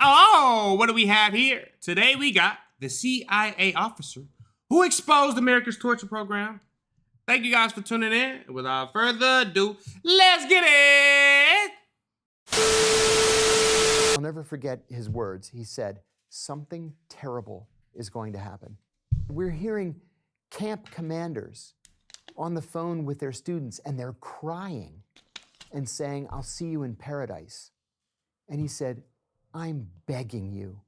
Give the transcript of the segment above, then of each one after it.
Oh, what do we have here? Today we got the CIA officer who exposed America's torture program. Thank you guys for tuning in. And without further ado, let's get it! I'll never forget his words. He said, "Something terrible is going to happen." We're hearing camp commanders on the phone with their students, and they're crying and saying, "I'll see you in paradise." And he said, "I'm begging you,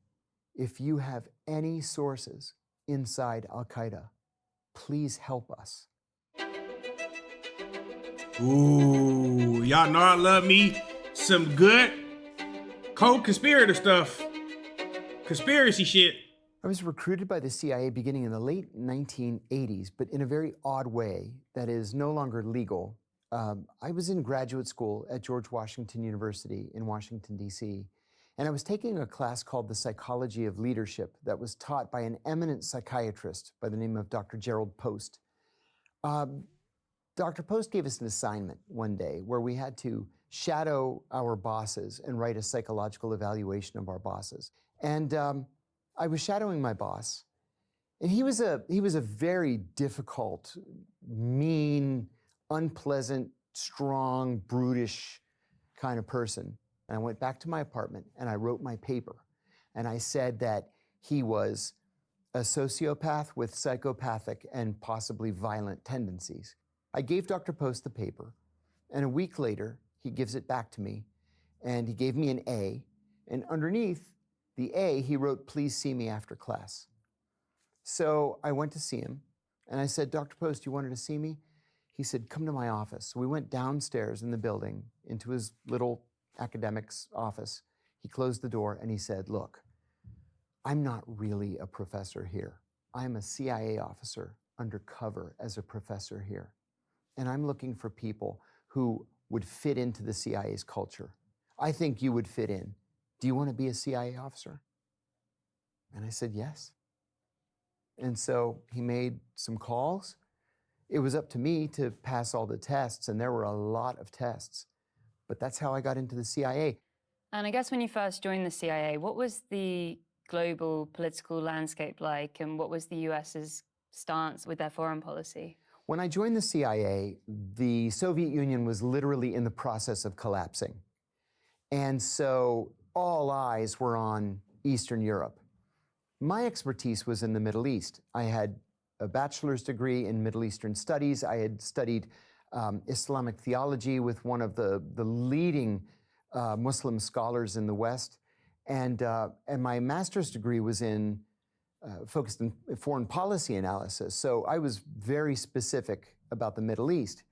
if you have any sources inside Al-Qaeda, please help us." Ooh, y'all know I love me some good co-conspirator stuff. Conspiracy shit. I was recruited by the CIA beginning in the late 1980s, but in a very odd way that is no longer legal. I was in graduate school at George Washington University in Washington, D.C., and I was taking a class called The Psychology of Leadership that was taught by an eminent psychiatrist by the name of Dr. Gerald Post. Dr. Post gave us an assignment one day where we had to shadow our bosses and write a psychological evaluation of our bosses. And I was shadowing my boss, and he was a very difficult, mean, unpleasant, strong, brutish kind of person. And I went back to my apartment and I wrote my paper. And I said that he was a sociopath with psychopathic and possibly violent tendencies. I gave Dr. Post the paper, and a week later, he gives it back to me, and he gave me an A, and underneath the A, he wrote, "Please see me after class." So I went to see him, and I said, "Dr. Post, you wanted to see me?" He said, "Come to my office." So we went downstairs in the building into his little academic's office. He closed the door, and he said, "Look, I'm not really a professor here. I'm a CIA officer undercover as a professor here. And I'm looking for people who would fit into the CIA's culture. I think you would fit in. Do you want to be a CIA officer?" And I said, "Yes." And so he made some calls. It was up to me to pass all the tests, and there were a lot of tests. But that's how I got into the CIA. And I guess when you first joined the CIA, what was the global political landscape like, and what was the US's stance with their foreign policy? When I joined the CIA, the Soviet Union was literally in the process of collapsing. And so all eyes were on Eastern Europe. My expertise was in the Middle East. I had a bachelor's degree in Middle Eastern studies. I had studied Islamic theology with one of the leading Muslim scholars in the West. And my master's degree was focused in foreign policy analysis. So I was very specific about the Middle East.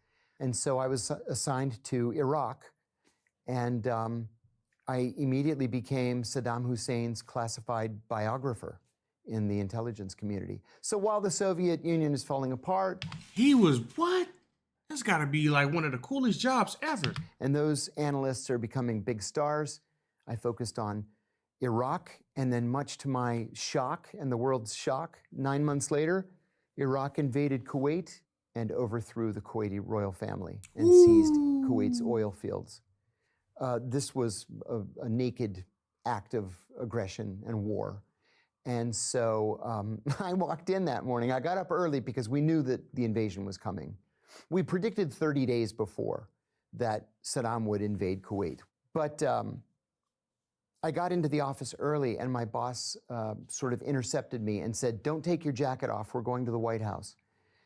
And so I was assigned to Iraq, and I immediately became Saddam Hussein's classified biographer in the intelligence community. So while the Soviet Union is falling apart... He was what? That's gotta be like one of the coolest jobs ever. And those analysts are becoming big stars. I focused on Iraq, and then much to my shock and the world's shock, 9 months later, Iraq invaded Kuwait and overthrew the Kuwaiti royal family and seized Kuwait's oil fields. This was a naked act of aggression and war. And so I walked in that morning. I got up early because we knew that the invasion was coming. We predicted 30 days before that Saddam would invade Kuwait. But I got into the office early, and my boss sort of intercepted me and said, "Don't take your jacket off, we're going to the White House."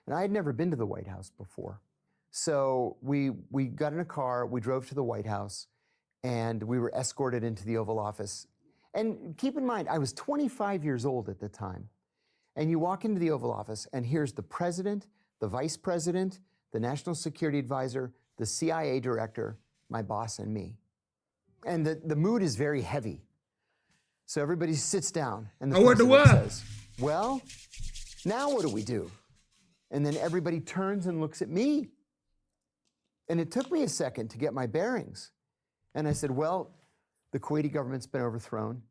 And I had never been to the White House before. So we got in a car, we drove to the White House, and we were escorted into the Oval Office. And keep in mind, I was 25 years old at the time. And you walk into the Oval Office, and here's the president, the vice president, the national security advisor, the CIA director, my boss, and me. And the mood is very heavy. So everybody sits down, and the president says, "Well, now what do we do?" And then everybody turns and looks at me. And it took me a second to get my bearings. And I said, "Well, the Kuwaiti government's been overthrown.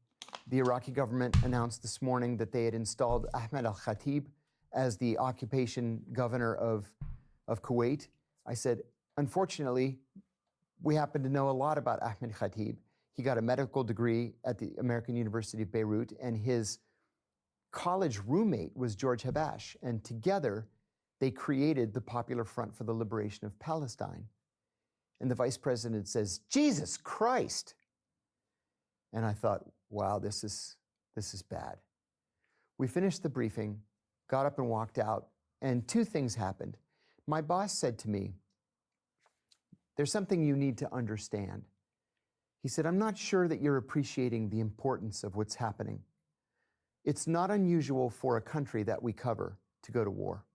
The Iraqi government announced this morning that they had installed Ahmed al-Khatib as the occupation governor of Kuwait." I said, "Unfortunately, we happen to know a lot about Ahmed Khatib. He got a medical degree at the American University of Beirut, and his college roommate was George Habash, and together they created the Popular Front for the Liberation of Palestine. And the vice president says, "Jesus Christ." And I thought, wow, this is bad. We finished the briefing, got up and walked out, and two things happened. My boss said to me, "There's something you need to understand." He said, "I'm not sure that you're appreciating the importance of what's happening. It's not unusual for a country that we cover to go to war.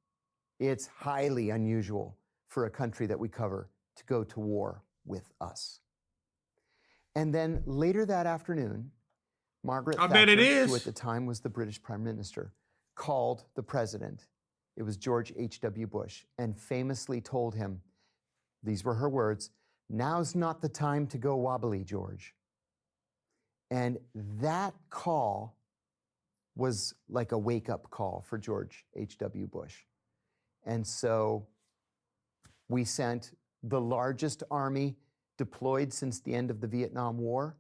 It's highly unusual for a country that we cover to go to war with us." And then later that afternoon, Margaret I Thatcher, bet it is. who at the time was the British Prime Minister, called the president. It was George H.W. Bush, and famously told him, these were her words, "Now's not the time to go wobbly, George." And that call was like a wake-up call for George H.W. Bush. And so we sent the largest army deployed since the end of the Vietnam War.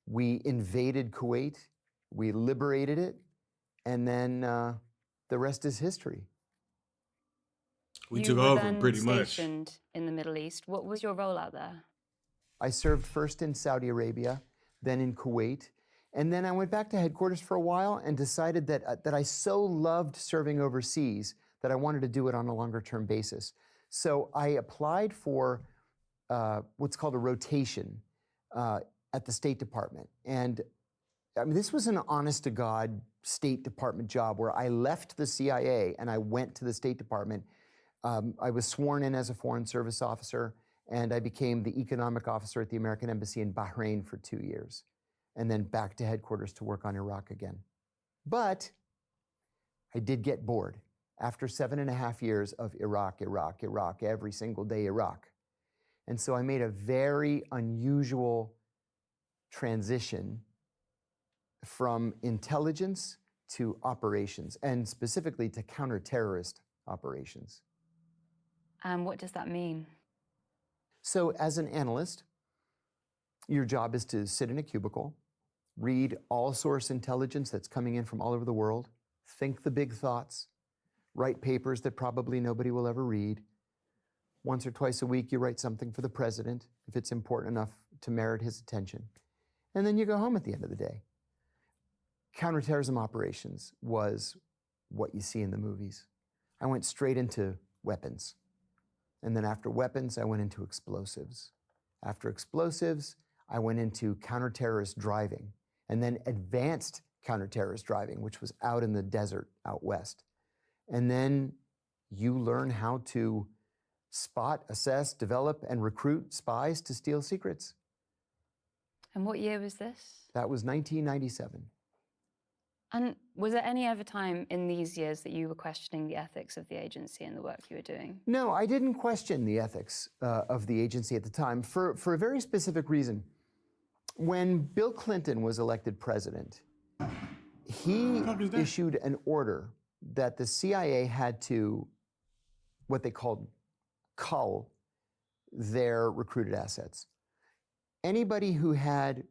We invaded Kuwait, we liberated it, and then the rest is history. We You took were over then pretty much. stationed in the Middle East. What was your role out there? I served first in Saudi Arabia, then in Kuwait, and then I went back to headquarters for a while and decided that I so loved serving overseas that I wanted to do it on a longer-term basis. So I applied for what's called a rotation at the State Department. And I mean, this was an honest-to-God State Department job where I left the CIA and I went to the State Department. I was sworn in as a Foreign Service officer, and I became the economic officer at the American Embassy in Bahrain for 2 years, and then back to headquarters to work on Iraq again. But I did get bored. After 7.5 years of Iraq, every single day Iraq. And so I made a very unusual transition from intelligence to operations, and specifically to counter-terrorist operations. And what does that mean? So as an analyst, your job is to sit in a cubicle, read all source intelligence that's coming in from all over the world, think the big thoughts, write papers that probably nobody will ever read. Once or twice a week, you write something for the president, if it's important enough to merit his attention. And then you go home at the end of the day. Counterterrorism operations was what you see in the movies. I went straight into weapons. And then after weapons, I went into explosives. After explosives, I went into counter-terrorist driving, and then advanced counter-terrorist driving, which was out in the desert out west. And then you learn how to spot, assess, develop, and recruit spies to steal secrets. And what year was this? That was 1997. And was there any other time in these years that you were questioning the ethics of the agency and the work you were doing? No, I didn't question the ethics of the agency at the time for a very specific reason. When Bill Clinton was elected president, he issued an order that the CIA had to, what they called, cull their recruited assets. Anybody who had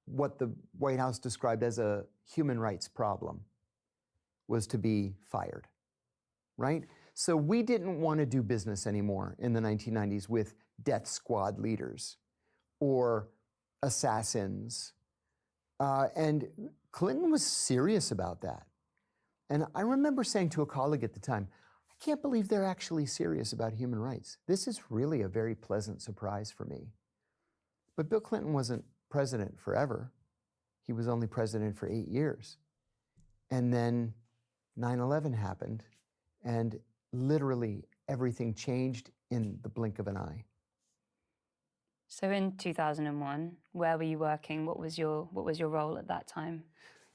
what the White House described as a human rights problem was to be fired, right? So we didn't want to do business anymore in the 1990s with death squad leaders or assassins. And Clinton was serious about that. And I remember saying to a colleague at the time, I can't believe they're actually serious about human rights. This is really a very pleasant surprise for me. But Bill Clinton wasn't president forever. He was only president for 8 years. And then 9/11 happened, and literally everything changed in the blink of an eye. So in 2001, where were you working? What was your role at that time?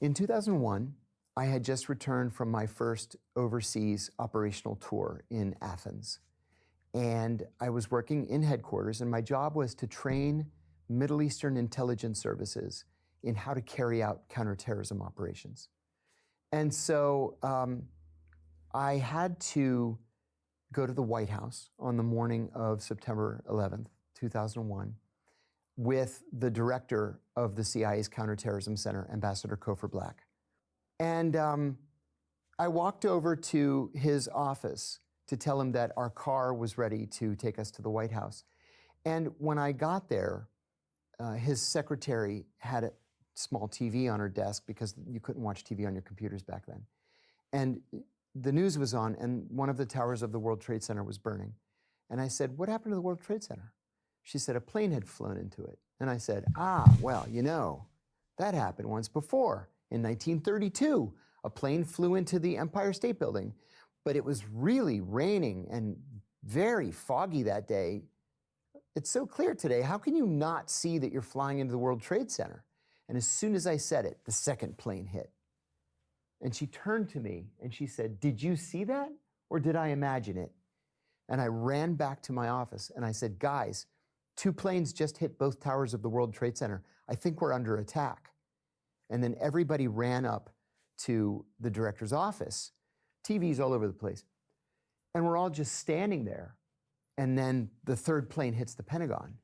In 2001, I had just returned from my first overseas operational tour in Athens. And I was working in headquarters, and my job was to train Middle Eastern intelligence services in how to carry out counterterrorism operations. And so I had to go to the White House on the morning of September 11th, 2001. with the director of the CIA's Counterterrorism Center, Ambassador Kofor Black. And I walked over to his office to tell him that our car was ready to take us to the White House. And when I got there, his secretary had a small TV on her desk because you couldn't watch TV on your computers back then. And the news was on, and one of the towers of the World Trade Center was burning. And I said, "What happened to the World Trade Center?" She said, "A plane had flown into it." And I said, well, you know, that happened once before. In 1932, a plane flew into the Empire State Building, but it was really raining and very foggy that day. It's so clear today. How can you not see that you're flying into the World Trade Center? And as soon as I said it, the second plane hit. And she turned to me and she said, "Did you see that, or did I imagine it?" And I ran back to my office and I said, "Guys, 2 planes just hit both towers of the World Trade Center. I think we're under attack." And then everybody ran up to the director's office, TVs all over the place. And we're all just standing there. And then the 3rd plane hits the Pentagon.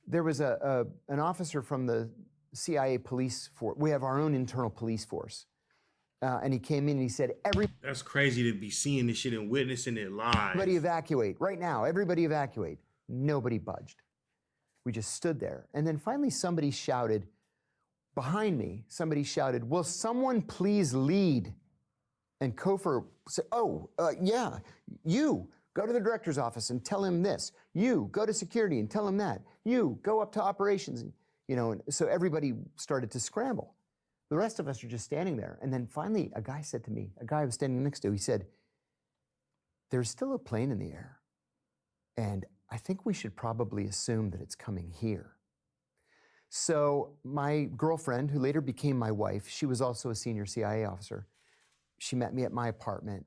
There was an officer from the CIA police force. We have our own internal police force. And he came in and he said, That's crazy to be seeing this shit and witnessing it live. "Everybody evacuate. Right now, everybody evacuate." Nobody budged. We just stood there. And then finally somebody shouted, behind me, somebody shouted, "Will someone please lead?" And Kofor said, "Yeah, you go to the director's office and tell him this. You go to security and tell him that. You go up to operations." And so everybody started to scramble. The rest of us are just standing there. And then finally, a guy said to me, a guy I was standing next to, he said, "There's still a plane in the air. And I think we should probably assume that it's coming here." So my girlfriend, who later became my wife, she was also a senior CIA officer. She met me at my apartment,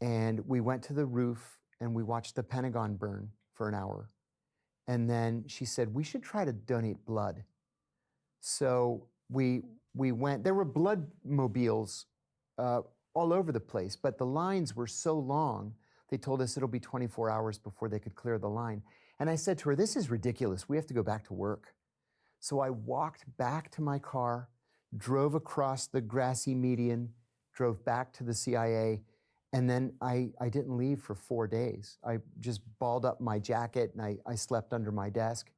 and we went to the roof and we watched the Pentagon burn for an hour. And then she said, "We should try to donate blood." So we went. There were blood mobiles all over the place, but the lines were so long, they told us it'll be 24 hours before they could clear the line. And I said to her, "This is ridiculous. We have to go back to work." So I walked back to my car, drove across the grassy median, drove back to the CIA, and then I didn't leave for 4 days. I just balled up my jacket and I slept under my desk.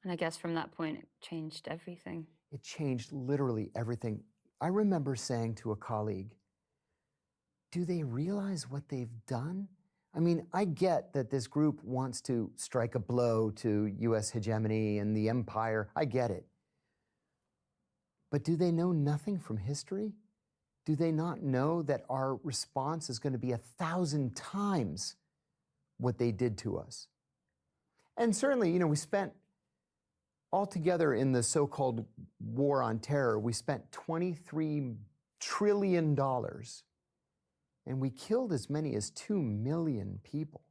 And I guess from that point, it changed everything. It changed literally everything. I remember saying to a colleague, "Do they realize what they've done?" I mean, I get that this group wants to strike a blow to US hegemony and the empire. I get it. But do they know nothing from history? Do they not know that our response is going to be 1,000 times what they did to us? And certainly, we spent altogether in the so-called war on terror, we spent $23 trillion. And we killed as many as 2 million people.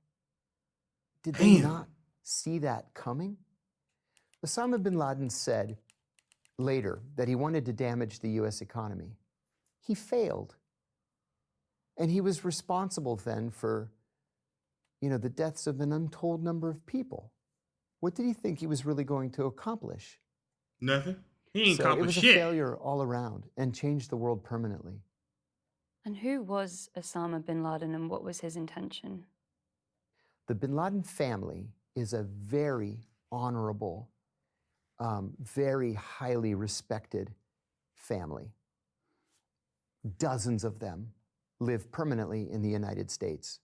Did they not see that coming? Osama bin Laden said later that he wanted to damage the US economy. He failed. And he was responsible then for, the deaths of an untold number of people. What did he think he was really going to accomplish? Nothing. He ain't So it accomplished was a shit. failure all around and changed the world permanently. And who was Osama bin Laden and what was his intention? The bin Laden family is a very honorable, very highly respected family. Dozens of them live permanently in the United States.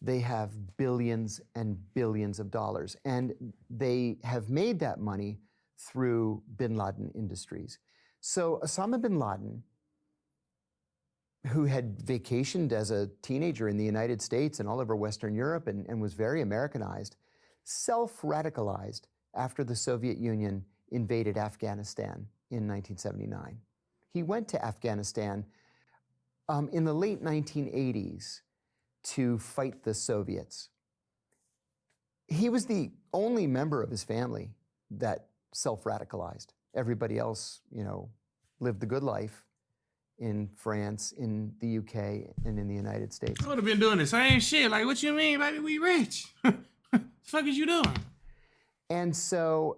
They have billions and billions of dollars, and they have made that money through bin Laden Industries. So Osama bin Laden, who had vacationed as a teenager in the United States and all over Western Europe and was very Americanized, self-radicalized after the Soviet Union invaded Afghanistan in 1979. He went to Afghanistan in the late 1980s to fight the Soviets. He was the only member of his family that self-radicalized. Everybody else, lived the good life in France, in the UK, and in the United States. I would have been doing the same shit. Like, what you mean, baby? We rich. The fuck is you doing? And so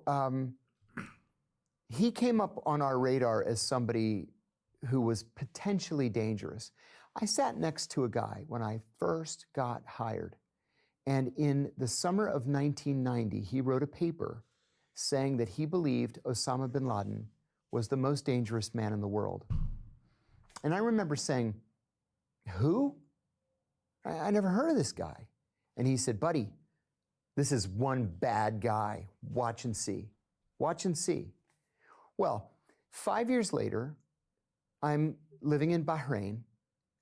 he came up on our radar as somebody who was potentially dangerous. I sat next to a guy when I first got hired. And in the summer of 1990, he wrote a paper saying that he believed Osama bin Laden was the most dangerous man in the world. And I remember saying, who? I never heard of this guy. And he said, buddy, this is one bad guy. Watch and see. Watch and see. Well, 5 years later, I'm living in Bahrain.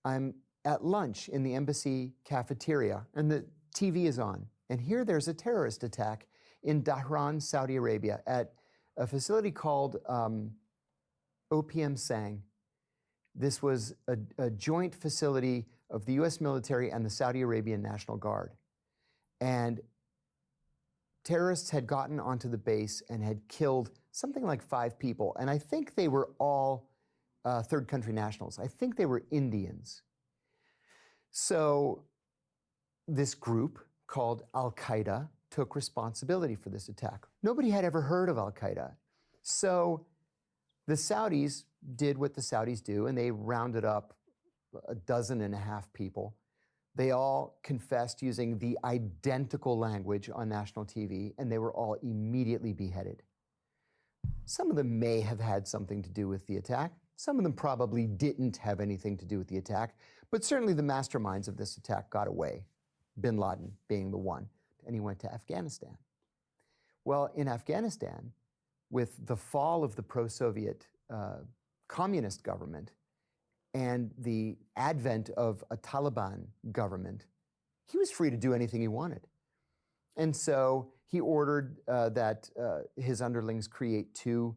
I'm at lunch in the embassy cafeteria, and the TV is on. And here there's a terrorist attack in Dhahran, Saudi Arabia, at a facility called OPM Sang. This was a joint facility of the US military and the Saudi Arabian National Guard. And terrorists had gotten onto the base and had killed something like 5 people. And I think they were all third country nationals. I think they were Indians. So this group called Al-Qaeda took responsibility for this attack. Nobody had ever heard of Al-Qaeda. So the Saudis did what the Saudis do, and they rounded up 12.5 people. They all confessed using the identical language on national TV, and they were all immediately beheaded. Some of them may have had something to do with the attack. Some of them probably didn't have anything to do with the attack, but certainly the masterminds of this attack got away, bin Laden being the one, and he went to Afghanistan. Well, in Afghanistan, with the fall of the pro-Soviet communist government and the advent of a Taliban government, he was free to do anything he wanted. And so he ordered that his underlings create 2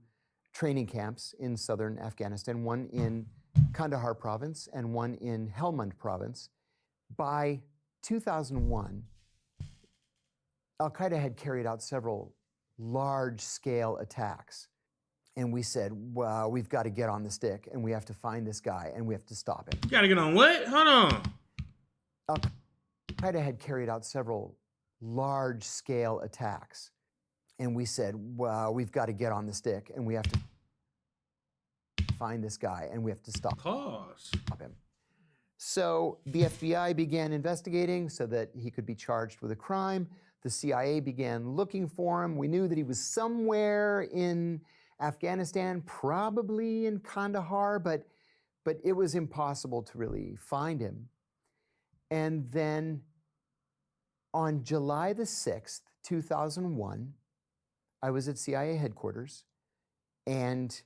training camps in southern Afghanistan, one in Kandahar province and one in Helmand province. By 2001, Al-Qaeda had carried out several large-scale attacks. And we said, well, we've got to get on the stick, and we have to find this guy, and we have to stop him. You gotta get on what? Hold on. Al-Qaeda had carried out several large-scale attacks. And we said, well, we've got to get on the stick, and we have to find this guy, and we have to stop him. So the FBI began investigating so that he could be charged with a crime. The CIA began looking for him. We knew that he was somewhere in Afghanistan, probably in Kandahar, but it was impossible to really find him. And then on July the 6th, 2001, I was at CIA headquarters, and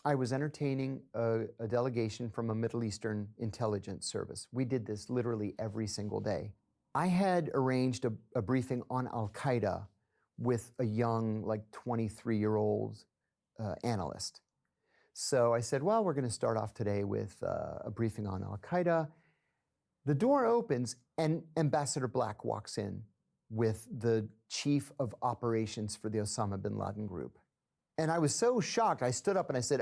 I was entertaining a delegation from a Middle Eastern intelligence service. We did this literally every single day. I had arranged a briefing on Al-Qaeda with a young, like 23-year-old analyst. So I said, well, we're going to start off today with a briefing on Al-Qaeda. The door opens, and Ambassador Black walks in with the chief of operations for the Osama bin Laden group. And I was so shocked, I stood up and I said,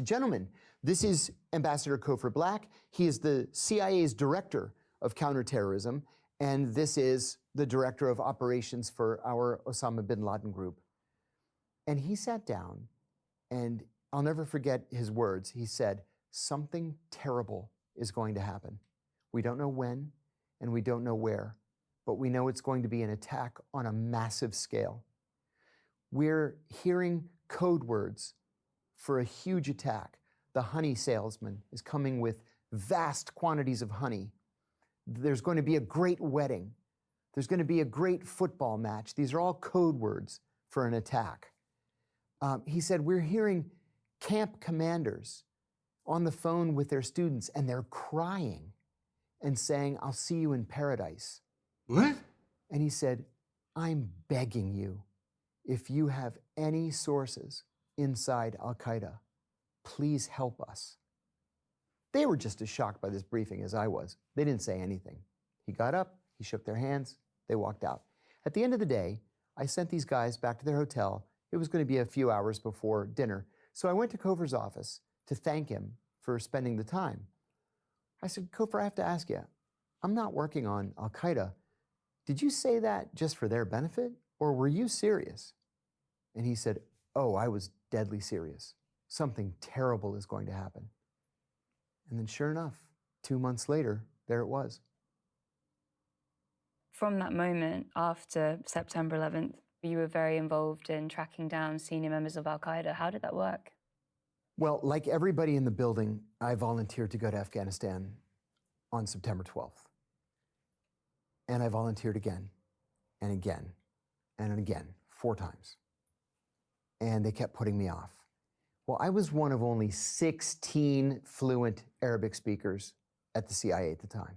gentlemen, this is Ambassador Kofor Black. He is the CIA's director of counterterrorism, and this is the director of operations for our Osama bin Laden group. And he sat down, and I'll never forget his words. He said, something terrible is going to happen. We don't know when, and we don't know where, but we know it's going to be an attack on a massive scale. We're hearing code words for a huge attack. The honey salesman is coming with vast quantities of honey. There's going to be a great wedding. There's going to be a great football match. These are all code words for an attack. He said, we're hearing camp commanders on the phone with their students, and they're crying and saying, I'll see you in paradise. What? And he said, I'm begging you, if you have any sources inside Al-Qaeda, please help us. They were just as shocked by this briefing as I was. They didn't say anything. He got up, he shook their hands, they walked out. At the end of the day, I sent these guys back to their hotel. It was going to be a few hours before dinner. So I went to Kofor's office to thank him for spending the time. I said, Kofor, I have to ask you, I'm not working on Al-Qaeda. Did you say that just for their benefit, or were you serious? And he said, oh, I was deadly serious. Something terrible is going to happen. And then sure enough, 2 months later, there it was. From that moment after September 11th, you were very involved in tracking down senior members of Al-Qaeda. How did that work? Well, like everybody in the building, I volunteered to go to Afghanistan on September 12th. And I volunteered again and again and again, 4 times. And they kept putting me off. Well, I was one of only 16 fluent Arabic speakers at the CIA at the time.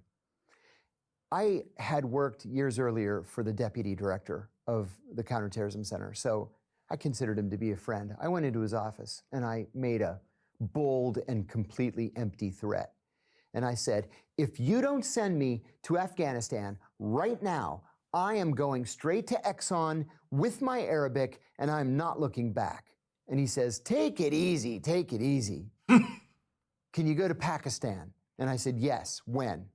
I had worked years earlier for the deputy director of the Counterterrorism Center, so I considered him to be a friend. I went into his office and I made a bold and completely empty threat. And I said, if you don't send me to Afghanistan right now, I am going straight to Exxon with my Arabic and I'm not looking back. And he says, take it easy, take it easy. Can you go to Pakistan? And I said, yes. When?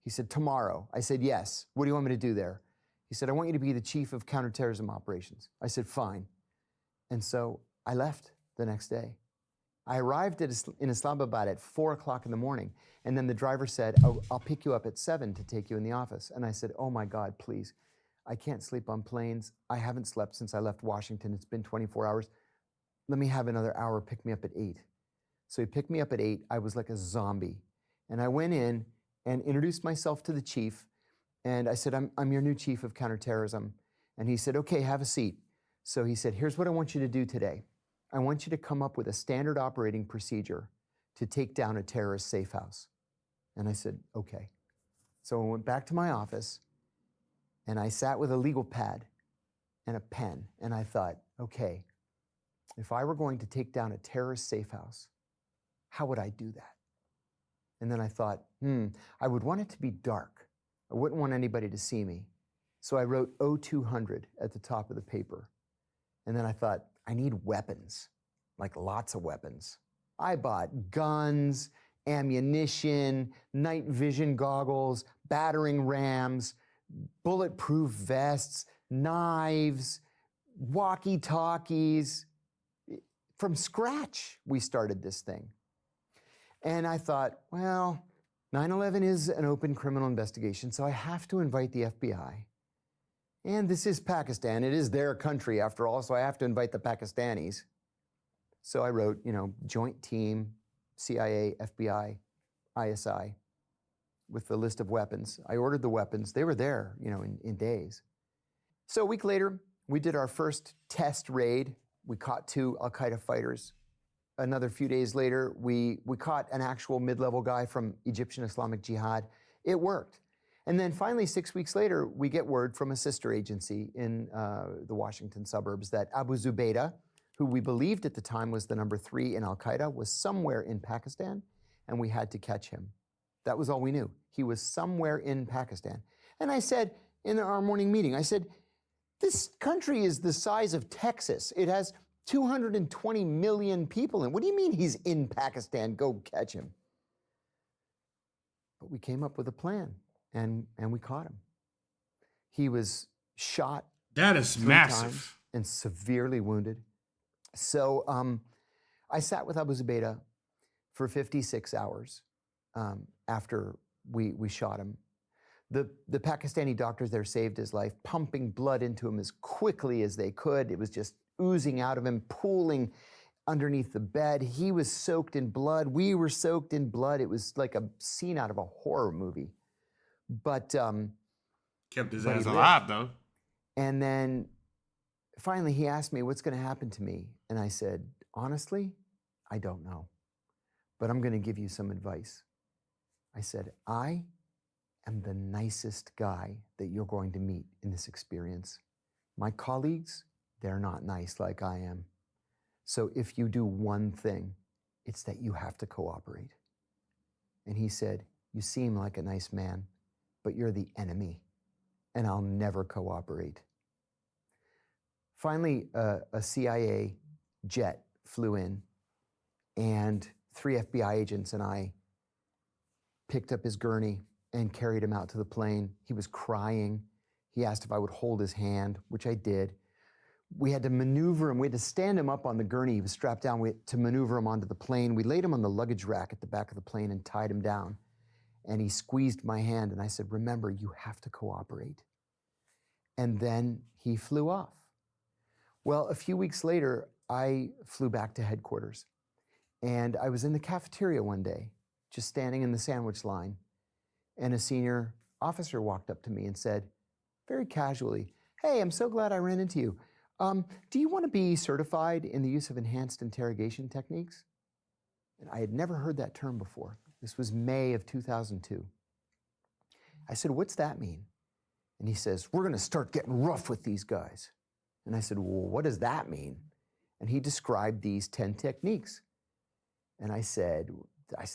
He said, tomorrow. I said, yes. What do you want me to do there? He said, I want you to be the chief of counterterrorism operations. I said, fine. And so I left the next day. I arrived in Islamabad at 4 o'clock in the morning. And then the driver said, oh, I'll pick you up at 7 to take you in the office. And I said, oh my God, please. I can't sleep on planes. I haven't slept since I left Washington. It's been 24 hours. Let me have another hour, pick me up at 8. So he picked me up at 8. I was like a zombie. And I went in and introduced myself to the chief. And I said, I'm your new chief of counterterrorism. And he said, okay, have a seat. So he said, here's what I want you to do today. I want you to come up with a standard operating procedure to take down a terrorist safe house. And I said, okay. So I went back to my office and I sat with a legal pad and a pen. And I thought, okay, if I were going to take down a terrorist safe house, how would I do that? And then I thought, I would want it to be dark. I wouldn't want anybody to see me. So I wrote O200 at the top of the paper. And then I thought, I need weapons, like lots of weapons. I bought guns, ammunition, night vision goggles, battering rams, bulletproof vests, knives, walkie-talkies. From scratch, we started this thing. And I thought, well, 9/11 is an open criminal investigation, so I have to invite the FBI. And this is Pakistan. It is their country, after all, so I have to invite the Pakistanis. So I wrote, joint team, CIA, FBI, ISI, with the list of weapons. I ordered the weapons. They were there, in days. So a week later, we did our first test raid. We caught 2 Al-Qaeda fighters. Another few days later, we caught an actual mid-level guy from Egyptian Islamic Jihad. It worked. And then finally, 6 weeks later, we get word from a sister agency in the Washington suburbs that Abu Zubaydah, who we believed at the time was the number 3 in Al-Qaeda, was somewhere in Pakistan, and we had to catch him. That was all we knew. He was somewhere in Pakistan. And I said, in our morning meeting, I said, this country is the size of Texas. It has 220 million people in. What do you mean he's in Pakistan? Go catch him. But we came up with a plan, and we caught him. He was shot. That is 3 massive. times and severely wounded. So I sat with Abu Zubaydah for 56 hours after we shot him. The Pakistani doctors there saved his life, pumping blood into him as quickly as they could. It was just oozing out of him, pooling underneath the bed. He was soaked in blood. We were soaked in blood. It was like a scene out of a horror movie. But kept his but he ass lived. alive, though. And then finally he asked me, what's going to happen to me? And I said, honestly, I don't know. But I'm going to give you some advice. I said, I am the nicest guy that you're going to meet in this experience. My colleagues, they're not nice like I am. So if you do one thing, it's that you have to cooperate. And he said, you seem like a nice man, but you're the enemy, and I'll never cooperate. Finally, a CIA jet flew in, and 3 FBI agents and I picked up his gurney and carried him out to the plane. He was crying. He asked if I would hold his hand, which I did. We had to maneuver him. We had to stand him up on the gurney. He was strapped down to maneuver him onto the plane. We laid him on the luggage rack at the back of the plane and tied him down. And he squeezed my hand and I said, remember, you have to cooperate. And then he flew off. Well, a few weeks later, I flew back to headquarters. And I was in the cafeteria one day, just standing in the sandwich line. And a senior officer walked up to me and said, very casually, hey, I'm so glad I ran into you. Do you want to be certified in the use of enhanced interrogation techniques? And I had never heard that term before. This was May of 2002. I said, what's that mean? And he says, we're going to start getting rough with these guys. And I said, well, what does that mean? And he described these 10 techniques. And I said,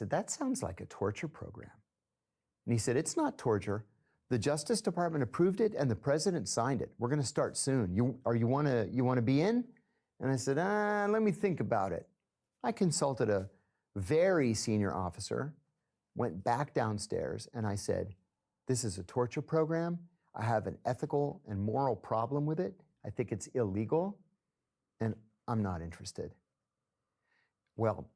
that sounds like a torture program. And he said, it's not torture. The Justice Department approved it and the president signed it. We're going to start soon. You want to be in? And I said, let me think about it. I consulted a very senior officer, went back downstairs, and I said, this is a torture program. I have an ethical and moral problem with it. I think it's illegal, and I'm not interested. Well,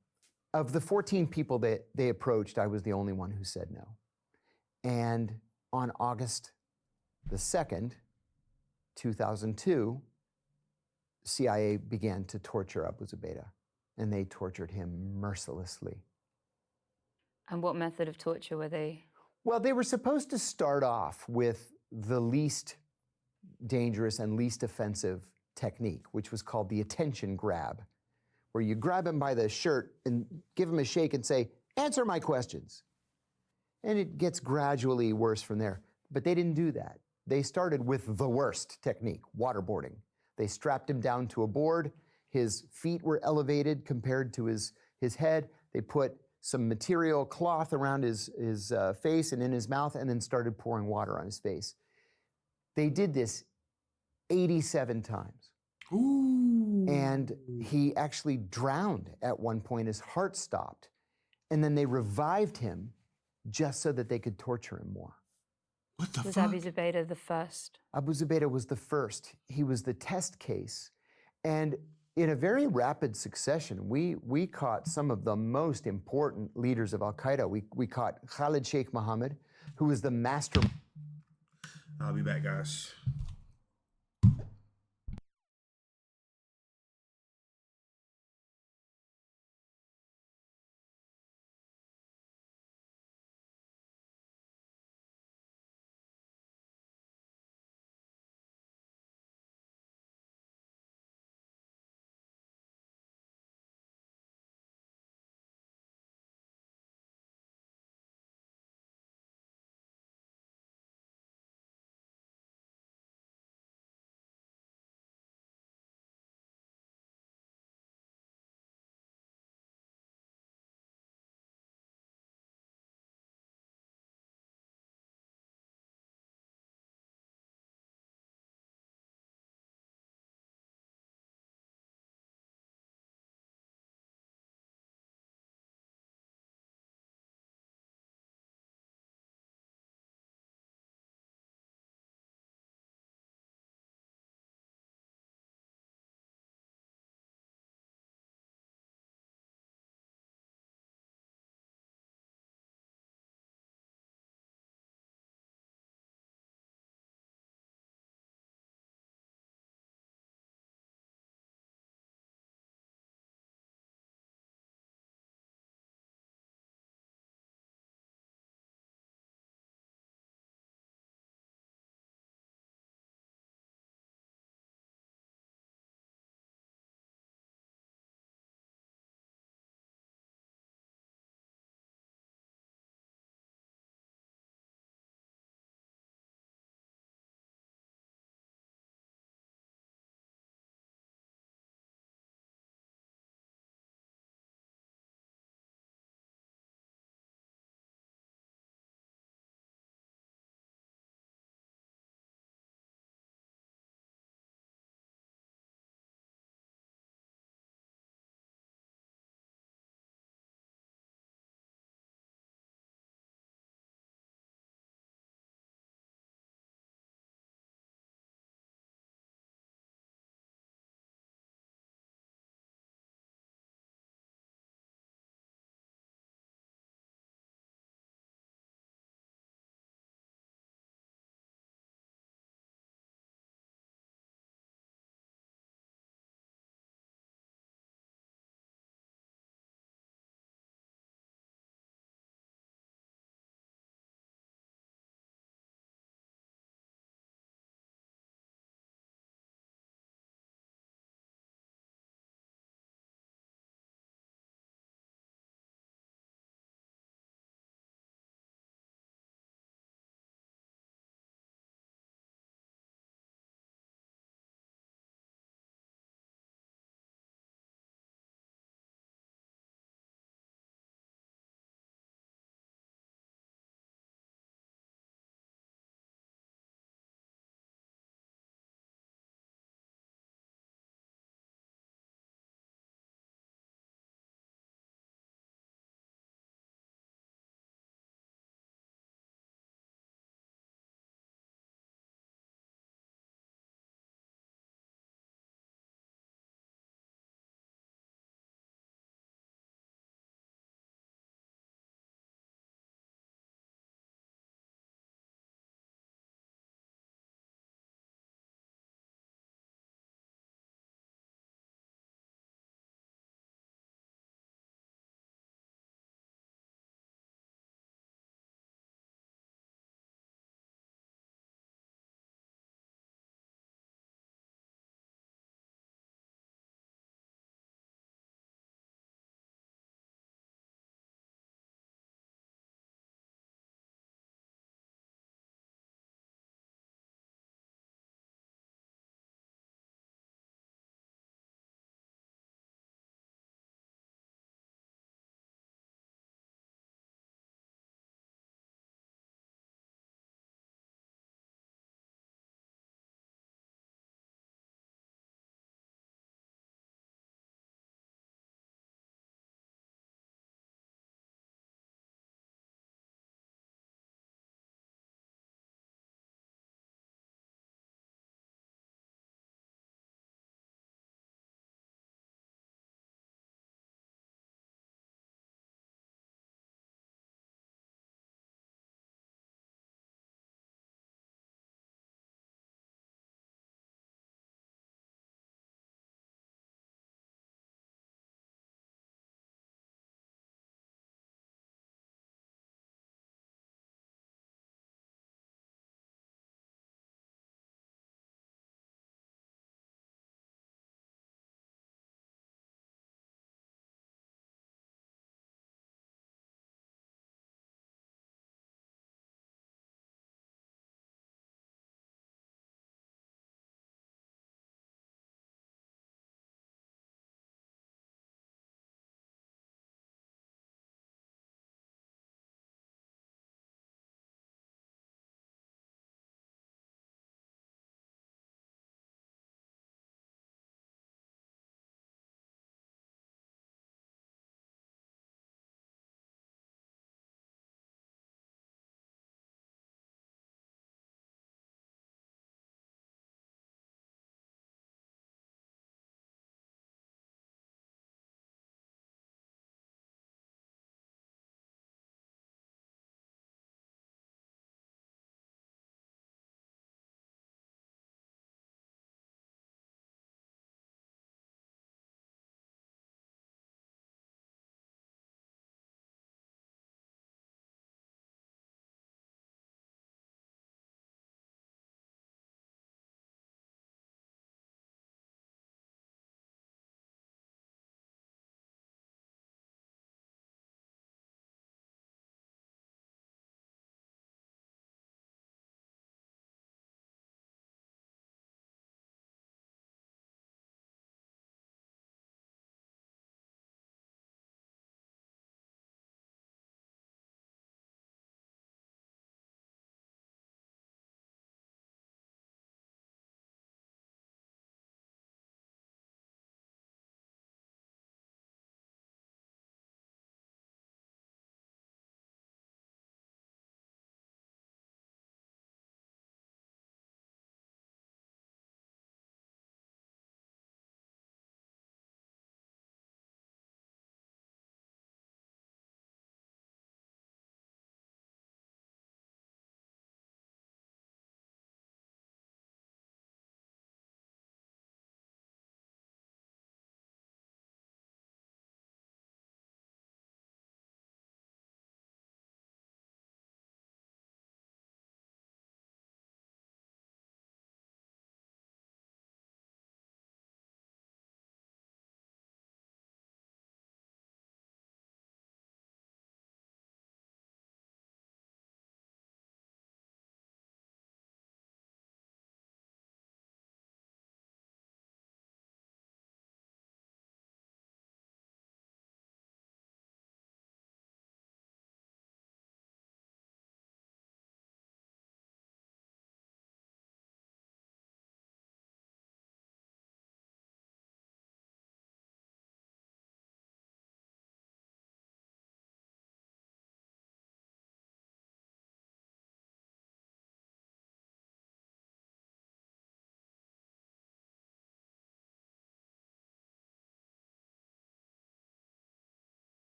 of the 14 people that they approached, I was the only one who said no. And on August the 2nd, 2002, CIA began to torture Abu Zubaydah, and they tortured him mercilessly. And what method of torture were they? Well, they were supposed to start off with the least dangerous and least offensive technique, which was called the attention grab, where you grab him by the shirt and give him a shake and say, answer my questions. And it gets gradually worse from there. But they didn't do that. They started with the worst technique, waterboarding. They strapped him down to a board. His feet were elevated compared to his head. They put some material cloth around his face and in his mouth and then started pouring water on his face. They did this 87 times. Ooh. And he actually drowned at one point. His heart stopped. And then they revived him just so that they could torture him more. What the Was fuck? Abu Zubaydah the first? Abu Zubaydah was the first. He was the test case. And in a very rapid succession, we caught some of the most important leaders of Al-Qaeda. We caught Khalid Sheikh Mohammed, who was the master. I'll be back, guys.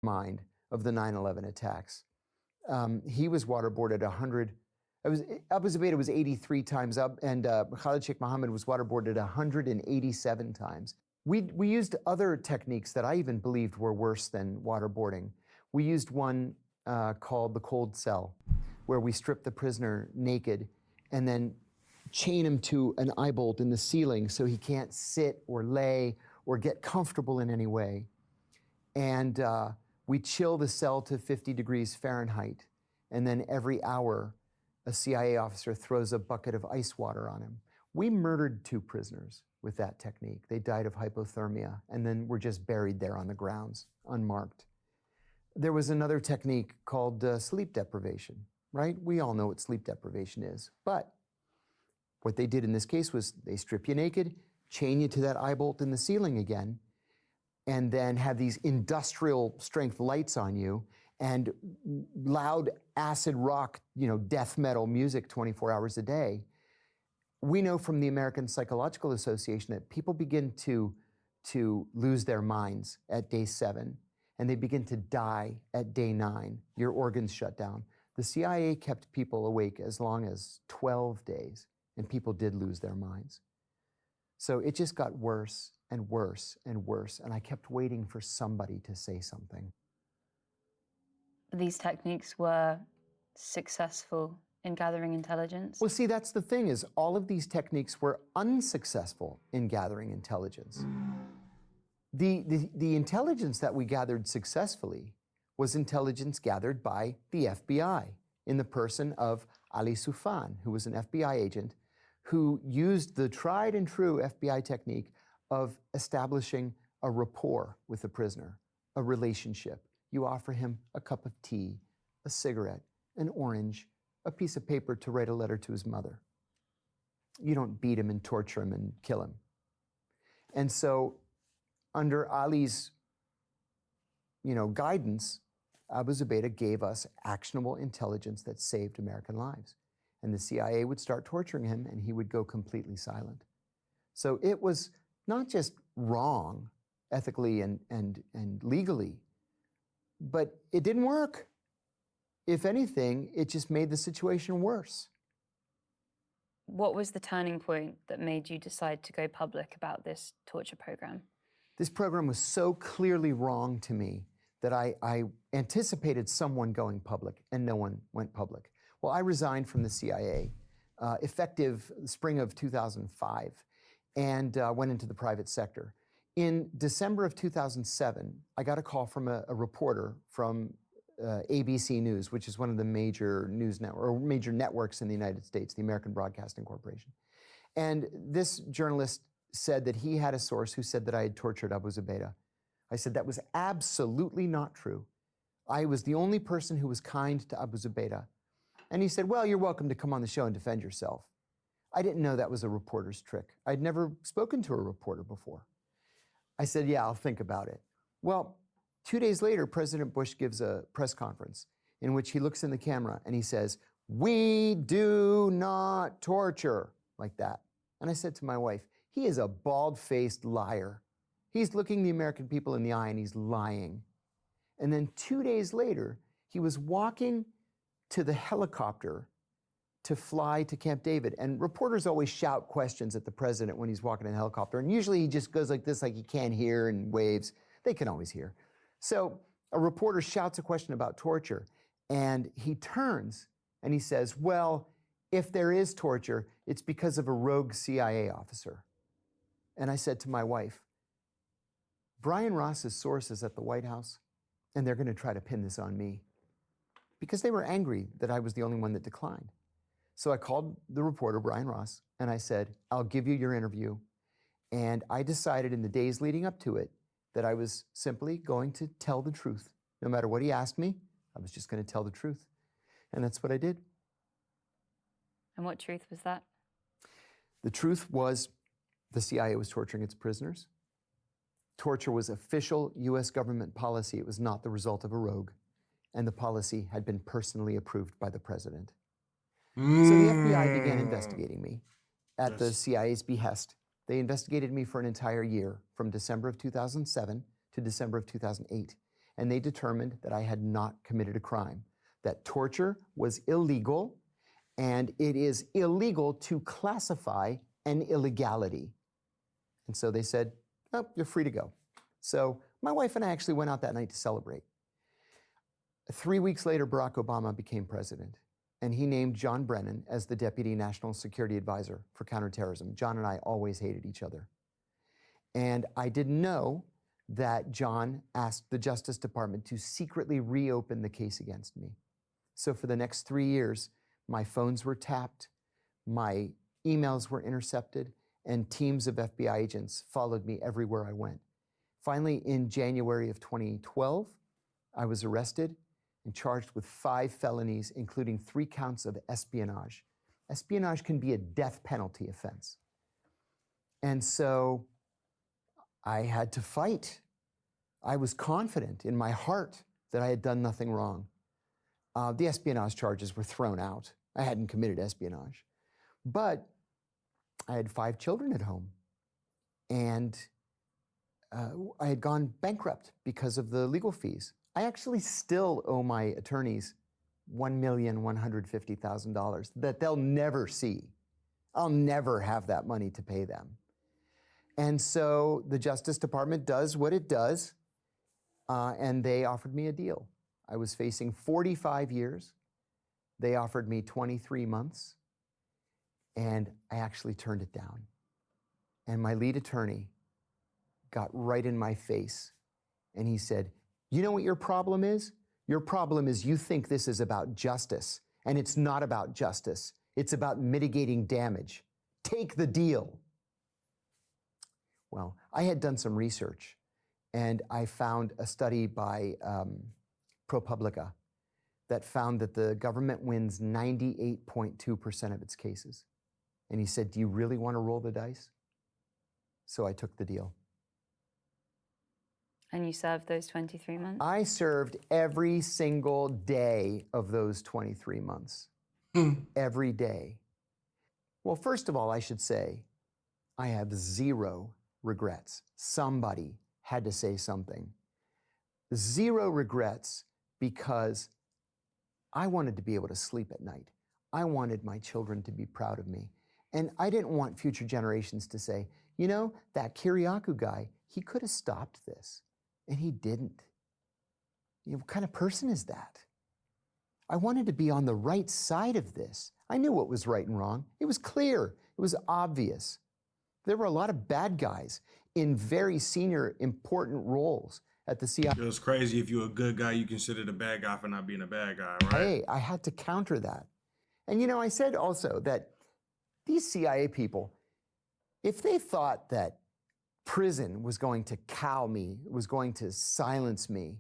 mind of the 9/11 attacks. He was waterboarded 100. Abu Zubaydah was 83 times up, and Khalid Sheikh Mohammed was waterboarded 187 times. We used other techniques that I even believed were worse than waterboarding. We used one called the cold cell, where we strip the prisoner naked and then chain him to an eye bolt in the ceiling so he can't sit or lay or get comfortable in any way. And we chill the cell to 50 degrees Fahrenheit. And then every hour, a CIA officer throws a bucket of ice water on him. We murdered 2 prisoners with that technique. They died of hypothermia and then were just buried there on the grounds, unmarked. There was another technique called sleep deprivation, right? We all know what sleep deprivation is. But what they did in this case was they strip you naked, chain you to that eye bolt in the ceiling again, and then have these industrial strength lights on you and loud acid rock, death metal music 24 hours a day. We know from the American Psychological Association that people begin to lose their minds at day 7, and they begin to die at day 9. Your organs shut down. The CIA kept people awake as long as 12 days, and people did lose their minds. So it just got worse and worse and worse, and I kept waiting for somebody to say something. These techniques were successful in gathering intelligence? Well, see, that's the thing, is all of these techniques were unsuccessful in gathering intelligence. The intelligence that we gathered successfully was intelligence gathered by the FBI in the person of Ali Soufan, who was an FBI agent who used the tried and true FBI technique of establishing a rapport with the prisoner, a relationship. You offer him a cup of tea, a cigarette, an orange, a piece of paper to write a letter to his mother. You don't beat him and torture him and kill him. And so under Ali's guidance, Abu Zubaydah gave us actionable intelligence that saved American lives. And the CIA would start torturing him and he would go completely silent. So it was not just wrong ethically and legally, but it didn't work. If anything, it just made the situation worse. What was the turning point that made you decide to go public about this torture program? This program was so clearly wrong to me that I anticipated someone going public, and no one went public. Well, I resigned from the CIA effective spring of 2005 and went into the private sector. In December of 2007, I got a call from a reporter from ABC News, which is one of the major news major networks in the United States, the American Broadcasting Corporation. And this journalist said that he had a source who said that I had tortured Abu Zubaydah. I said that was absolutely not true. I was the only person who was kind to Abu Zubaydah. And he said, well, you're welcome to come on the show and defend yourself. I didn't know that was a reporter's trick. I'd never spoken to a reporter before. I said, yeah, I'll think about it. Well, 2 days later, President Bush gives a press conference in which he looks in the camera and he says, we do not torture, like that. And I said to my wife, he is a bald-faced liar. He's looking the American people in the eye and he's lying. And then 2 days later, he was walking to the helicopter to fly to Camp David. And reporters always shout questions at the president when he's walking in a helicopter. And usually he just goes like this, like he can't hear, and waves. They can always hear. So a reporter shouts a question about torture, and he turns and he says, well, if there is torture, it's because of a rogue CIA officer. And I said to my wife, Brian Ross's source is at the White House, and they're going to try to pin this on me, because they were angry that I was the only one that declined. So I called the reporter, Brian Ross, and I said, I'll give you your interview. And I decided in the days leading up to it that I was simply going to tell the truth. No matter what he asked me, I was just going to tell the truth. And that's what I did. And what truth was that? The truth was the CIA was torturing its prisoners. Torture was official U.S. government policy. It was not the result of a rogue. And the policy had been personally approved by the president. So the FBI began investigating me at the CIA's behest. They investigated me for an entire year, from December of 2007 to December of 2008. and they determined that I had not committed a crime, that torture was illegal, and it is illegal to classify an illegality. And so they said, oh, you're free to go. So my wife and I actually went out that night to celebrate. 3 weeks later, Barack Obama became president, and he named John Brennan as the Deputy National Security Advisor for Counterterrorism. John and I always hated each other. And I didn't know that John asked the Justice Department to secretly reopen the case against me. So for the next 3 years, my phones were tapped, my emails were intercepted, and teams of FBI agents followed me everywhere I went. Finally, in January of 2012, I was arrested and charged with 5 felonies, including 3 counts of espionage. Espionage can be a death penalty offense. And so I had to fight. I was confident in my heart that I had done nothing wrong. The espionage charges were thrown out. I hadn't committed espionage. But I had 5 children at home, and I had gone bankrupt because of the legal fees. I actually still owe my attorneys $1,150,000 that they'll never see. I'll never have that money to pay them. And so the Justice Department does what it does, and they offered me a deal. I was facing 45 years. They offered me 23 months, and I actually turned it down. And my lead attorney got right in my face, and he said, you know what your problem is? Your problem is you think this is about justice, and it's not about justice. It's about mitigating damage. Take the deal. Well, I had done some research, and I found a study by ProPublica that found that the government wins 98.2% of its cases. And he said, do you really want to roll the dice? So I took the deal. And you served those 23 months? I served every single day of those 23 months. Every day. Well, first of all, I should say, I have 0 regrets. Somebody had to say something. 0 regrets because I wanted to be able to sleep at night. I wanted my children to be proud of me. And I didn't want future generations to say, you know, that Kiriakou guy, he could have stopped this. And he didn't. You know, what kind of person is that? I wanted to be on the right side of this. I knew what was right and wrong. It was clear. It was obvious. There were a lot of bad guys in very senior, important roles at the CIA. It was crazy if you're a good guy, you considered a bad guy for not being a bad guy, right? Hey, I had to counter that. And you know, I said also that these CIA people, if they thought that prison was going to cow me, was going to silence me,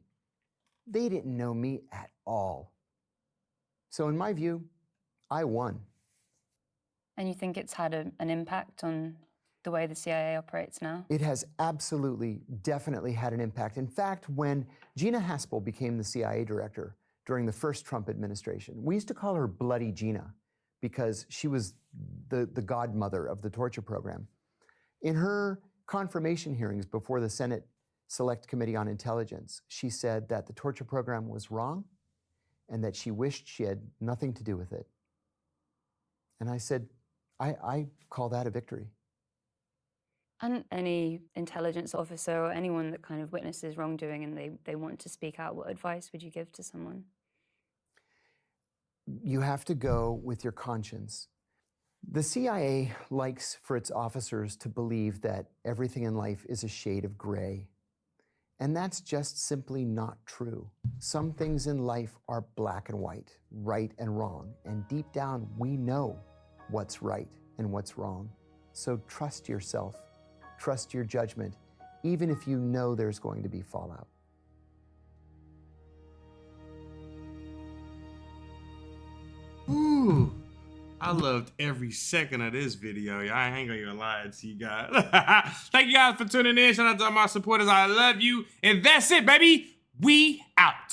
they didn't know me at all. So in my view, I won. And you think it's had an impact on the way the CIA operates now? It has absolutely, definitely had an impact. In fact, when Gina Haspel became the CIA director during the first Trump administration, we used to call her Bloody Gina because she was the godmother of the torture program. In her confirmation hearings before the Senate Select Committee on Intelligence, she said that the torture program was wrong and that she wished she had nothing to do with it. And I said, I call that a victory. And any intelligence officer or anyone that kind of witnesses wrongdoing and they want to speak out, what advice would you give to someone? You have to go with your conscience. The CIA likes for its officers to believe that everything in life is a shade of gray. And that's just simply not true. Some things in life are black and white, right and wrong. And deep down, we know what's right and what's wrong. So trust yourself, trust your judgment, even if you know there's going to be fallout. Ooh, I loved every second of this video. I ain't gonna even lie to you guys. Thank you guys for tuning in. Shout out to all my supporters. I love you. And that's it, baby. We out.